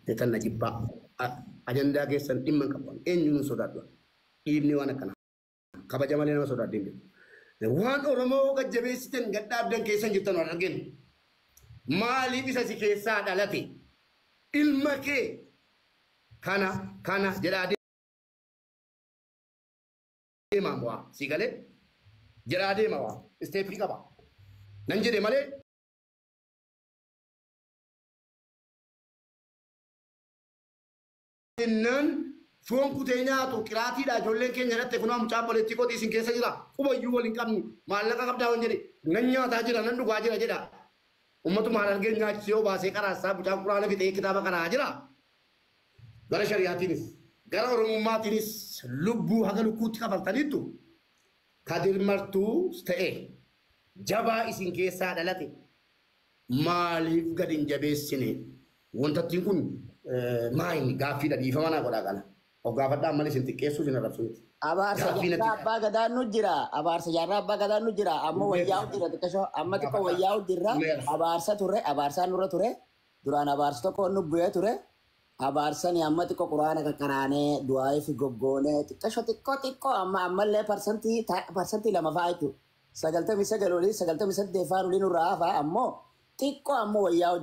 Tetan najibba ajanda keessan dhimma qaban eenyuun sodaadhu dhiibni waan akkana kabaja malee nama sodaadhin waan oromoo gajjabeessiten gadhaabdan keessan jirtan waan arginu maaliif isa si keessaa dhalate ilma kee kana jedhaa deemaa waa si galee jedhaa deemaa waa isteepii qaba nan jedhe malee Nan foon kutee nyaatu qiraatiidha ijoolleen keenya irratti kun mucaa politikooti isin keessa jira qubayyuu waliin qabnu maallaqa qabdaa waan jedhe nan nyaataa jira nan dhugaa jira jedha ummatuma harargee nyaachisee baasee qaraasaa mucaa quraana fixee kitaaba qaraa jira gara shariyaatiinis gara oromummaatiinis lubbuu haga lukkuutti kafaltaniittu Kadir Martuu ta'e jabaa isin keessaa dhalate maaliif gad hin jabeessine wantattiin kun maayini gaaffii dhiifama naa godhaa kana of gaafadhaa ammallee isin xiqqeessuu isin arrabsuuti. Abaarsa jaarraa abbaa gadaan nu jira abaarsa jaarraa abbaa gadaan nu jira amma wayyaa jira xiqqasho amma xiqqoo wayyaa jirra abaarsa ture abaarsaan nurra ture duraan abaarsa tokko nu bu'ee ture abaarsani amma xiqqoo quraana qaqqaraanee du'aa fi goggoonee xiqqasho xiqqoo amma ammallee parsantii lama fa'aa jechuudha 99 olii 98 fa'aa olii nurraa hafaa ammoo xiqqoo ammoo wayyaa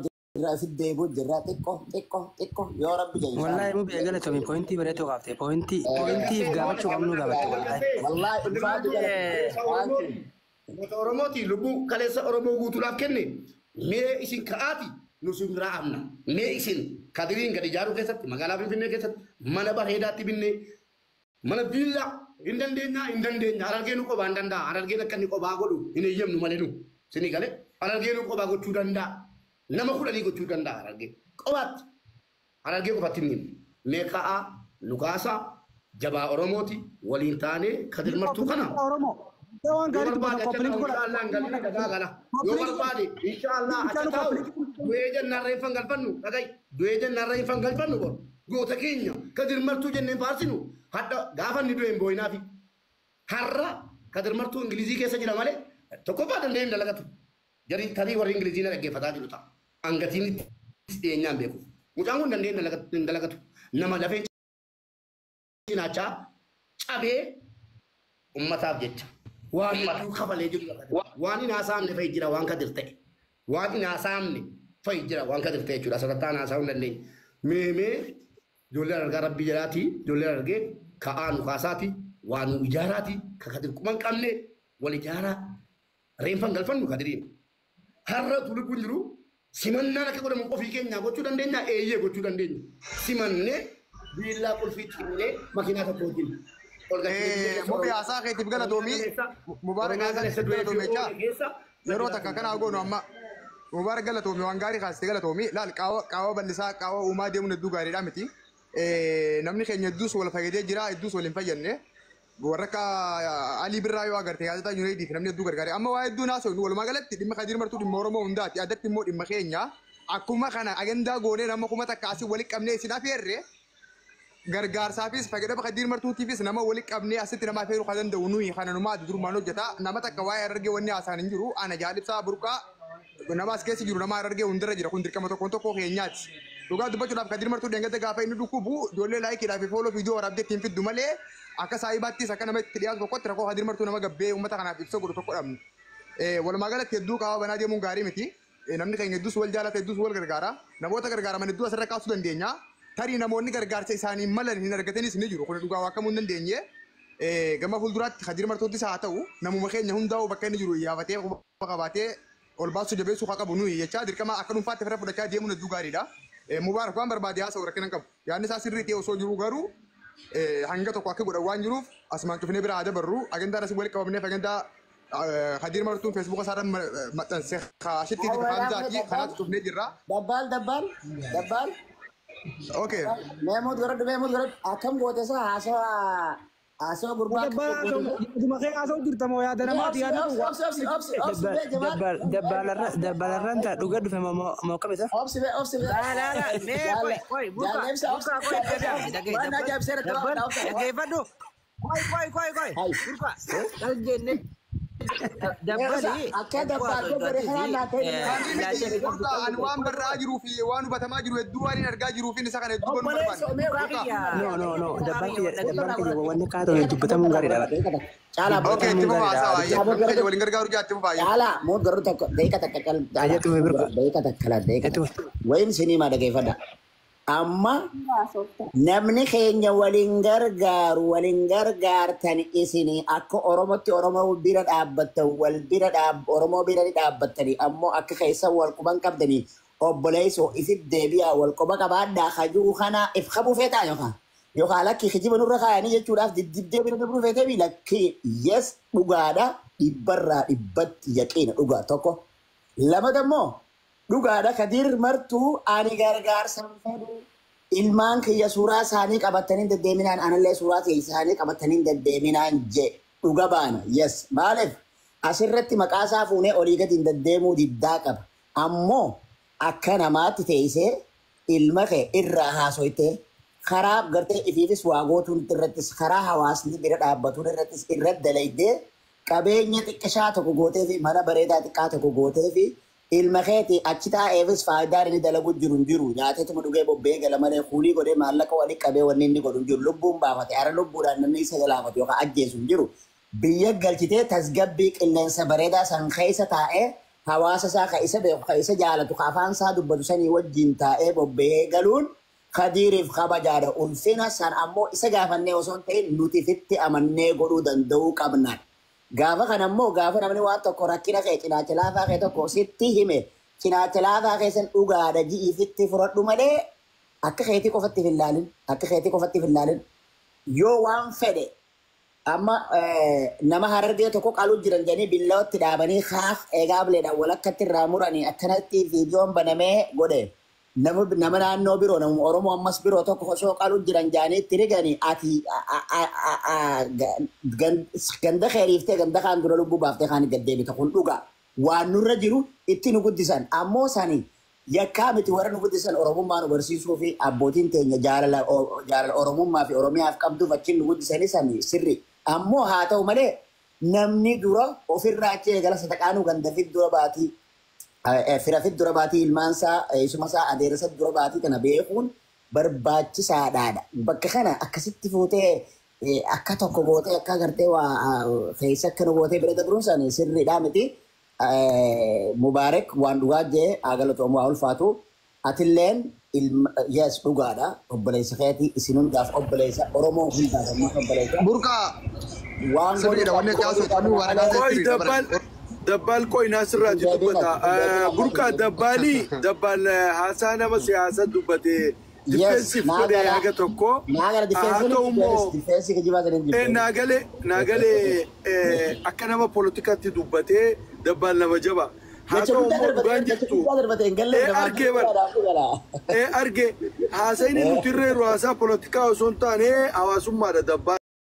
Rafi debu jira teko ya Rabbi jayi wallahi mu biya gala tomi pointi bare to gafte pointi gabacho kamnu gabacho wallahi ulfaadu Mata oromoti lubu kalesa oromo gutuudhaaf kenne mee isin ka'aati nu simraa amna mee isin kadiriin gadi jaaru keessatti magaalaa Finfinnee keessatti mana bareedaatti binne mana villa hin dandeenya harargee nu qobaa hin danda'a harargee akka inni qobaa godhu hin eeyyamnu malee nu sini galee harargee nu qobaa gochuu danda'a nama kudhanii gochuu danda'a harargee qobaatti harargee qofatti hin meeqaa lukaasa jabaa oromooti waliin taane Kadir Martuu kana oromoo waan gaarii tuba koppiliin godha Allah ngalina dagagala yoo barbaade inshallah achataw du'ee jennaan reeffan galfannu dhagay du'ee jennaan reeffan galfannu goota keenya Kadir Martuu jenneen faarsinu hadda gaafa inni du'een booyinaafi har'a Kadir Martuu ingilizii keessa jira malee tokko baatan deem dalagatu jari tarii warri ingilizii na dhaggeeffataa jiru ta'a angatiin dhiyeenyaan beeku mucaan kun dandeen dalagatu nama lafeen cinaachaa cabee ummataaf jecha waan matuu kafalee jiru waan hin haasaamne fa'i jira waan Kadir ta'e waan hin haasaamne fa'i jira waan Kadir ta'e jechuudha asirrattaan haasa'uu hin dandeenye meemee ijoollee argaa rabbii jalaati ijoollee argee ka'aa nu kaasaati waan nu ijaaraati ka Kadir quban qabne wal ijaaraa reeffan galfannu Kadiriin har'a tulubbuun jiru simannaan akka godhamu qofii keenya gochuu dandeenya eeyyee gochuu dandeenya simannee biillaa qulfiitti himnee makiinaa tokko wajjin Mubi asaa keetiif galatoomii Mubaarak galatoomii yeroo takka kana goonu amma Mubaarak galatoomii waan gaarii kaasite galatoomii laal qaawwa bal'isaa qaawwa uumaa deemuun hedduu gaariidha miti namni keenya hedduus wal fayyadee jira hedduus wal hin fayyadne warra akka Ali Birraa yoo agarte yaadata Yunaayitid namni hedduu gargaare amma waa hedduu naasoo walumaa galatti dhimma Kadir Martuu dhimma Oromoo hundaati addatti immoo dhimma keenya akkuma kana agendaa goonee nama kuma takka asii walitti qabnee isin afeerre gargaarsaafis fayyadama Kadir Martuutiifis nama walitti qabnee asitti nama afeeruu kan danda'u nuyi kana numaa durmaan hojjeta nama takka waa'ee Harargee wanni haasaan hin jiru ana jaalibsaa burqaa nama as keessa jiru nama Harargee hundarra jira kun dirqama tokko keenyaati dhugaa dubbachuudhaaf Kadir Martuu dengate gaafa inni dhukkubu ijoollee laayikiidhaaf fi fooloo viidiyoo waraabdee ittiin fiddu malee akka saayibaattis akka nama itti dhiyaatu tokkotti rakkoo Kadir Martuu nama gabbee uummata kanaaf ibsa godhu tokko dhabne walumaa galatti hedduu qaawwa banaa deemuun gaarii miti namni keenya hedduus wal jaalata hedduus wal gargaara namoota gargaaraman hedduu asirra kaasuu dandeenya tarii namoonni gargaarsa isaanii malan hin argatanis ni jiru kun dhugaa waakamuu hin dandeenye gama fuulduraatti Kadir Martuuttis haa ta'u namuma keenya hundaa'u bakka inni jiru yaafatee qabaatee ol baasuu jabeessuu haa qabu nuyi jecha dirqama akka dhuunfaatti fira fudhachaa deemuun hedduu gaariidha Mubaarak waan barbaade haasa'u rakkinan qabu yaadni isaa sirrii ta'e osoo jiru garuu hanga tokko akka godhan waan jiruuf asumaan cufnee bira haa dabarru agendaa asii walitti qabamneef agendaa Kadir Martuun Facebook isaarran maxxanse kaashitti hamzaati kanaatu cufnee jirra. Dabbal. Okay. Memut garad akam goote sa haasawaa gurbaa. Duma kee haasawuu jirta moo yaada namaati yaada. Dabbalarraan taa dhugaa dhufe moo qabisa. Obsibe. Dabbali. Akka dabbaatoo godhe kanaan naatee waan barraa jiruu fi waan hubatamaa jiru hedduu waan hin argaa jiruu fi isa kana hedduu godhuu barbaanne. No. Dabbali wanni kaatoo dubbatamuun gaariidha. Caalaa Okay, itti fufaa haasawa. Waliin gargaaru jaatti fufaa. caalaa moo garuu tokko deeqa takka deeqa wayin sinii maa dhageeffadha. Amma namni keenya waliin gargaartan isinii akka Oromootti Oromoo bira dhaabbattan wal bira Oromoo bira dhaabbattanii ammoo akka keessa wal quban qabdanii obboleessoo ifit deebi'aa wal quba qabaadhaa hajuu kana if qabu feetaa yookaan lakkii kijiba nurra kaayanii jechuudhaaf diddibdee bira dabruu feetee bi lakkii yes dhugaadha dhibbarraa dhibbatti yaqiina dhugaa tokko lamadammoo dhugaadha Kadir martuu ani gargaarsan fedhu ilmaan kiyya suuraa isaanii qabatanii deddeeminaan anallee suuraa isaanii qabatanii deddeeminaan je dhuga baana yes maaliif asirratti maqaasaa fuunee olii gadi deddeemuu diddaa qaba ammoo akka namaatti teessee ilma kee irraa haasoytee karaa gartee ifiifis waa gootuun irrattis karaa hawaasni bira dhaabbatuun irrattis irratti dalaydee qabeenya xiqqishaa tokko gootee fi mana bareedaa xiqqaa tokko gootee fi ilma keetii achi taa'eefis faayidaan inni dalagu jiru nyaateetuma dhugee bobbee gala malee kuulii godhee maallaqa walii qabee wanni inni godhu jiru lubbuun baafate ara lubbuudhaan namni isa galaafatu yookaan ajjeesu jiru biyya galchitee tasgabbii qilleensa bareedaa san keessa taa'ee hawaasa isaa ka isa beeku ka isa jaalatu ka afaan isaa dubbatu sanii wajjin taa'ee bobbee galuun Kadiriif kabajaadha ulfina san ammoo isa gaafannee osoo hin ta'in nuti fitti amannee godhuu danda'uu qabna. Gaafa kana ammoo gaafa namni waan tokko rakkina kee cinaacha laafaa kee tokko sitti hime cinaacha laafaa keessan dhugaadha ji'i fitti fudhadhu malee akka keetii qofatti hin ilaalin yoo waan fedhe amma nama harargee tokko qaluu jiran jedhanii billawatti dhaabanii kaaf eegaa bileedhaan walakkatti irraa muranii akkanatti viidiyoon banamee godhe. Nama naannoo biroo nama Oromoo ammas biroo tokko osoo qaluu jiran jaanii itti riganii ati ganda keeriiftee ganda kaan dura lubbuu baaftee kaan gaddeebita kun dhugaa waan nurra jiru itti nu guddisan ammoo sanii yakkaa miti warra nu guddisan Oromummaa nu barsiisuu fi abbootiin teenya jaalala Oromummaa fi Oromiyaaf qabduuf achiin nu guddisanii sanii sirri ammoo haa ta'u malee namni dura ofirraa achi eegala sadaqaanuu gandafit dura baatii Firafit dura baatii ilmaansaa isumasaa adeerasa dura baatii kana beekuun barbaachisaadhaadha. Bakka kana akkasitti fuutee akka tokko gootee akka gartee waa keessa akka nu gootee bira dabruun isaanii sirriidhaa miti. Mubaarak waan dhugaa jee agalatoomuu haa ulfaatu. Atilleen yes dhugaadha obboleessa keetii isin hundaaf obboleessa Oromoo hundaaf ammoo obboleessa. Burqaa waan sirriidha wanni kaasuu waan Dabbal koy nasirraa dubbata. Burqaa dabbal haasaa nama siyaasa dubbate difeensiif godhe haga tokko. Haa ta'u immoo naagalee akka nama poolitikaatti dubbatee dabbal nama jaba. Haa ta'u immoo dhugaan jirtu argee haasayni nuti irra haasaa poolitikaa osoo hin taane hawaasummaadha dabbal.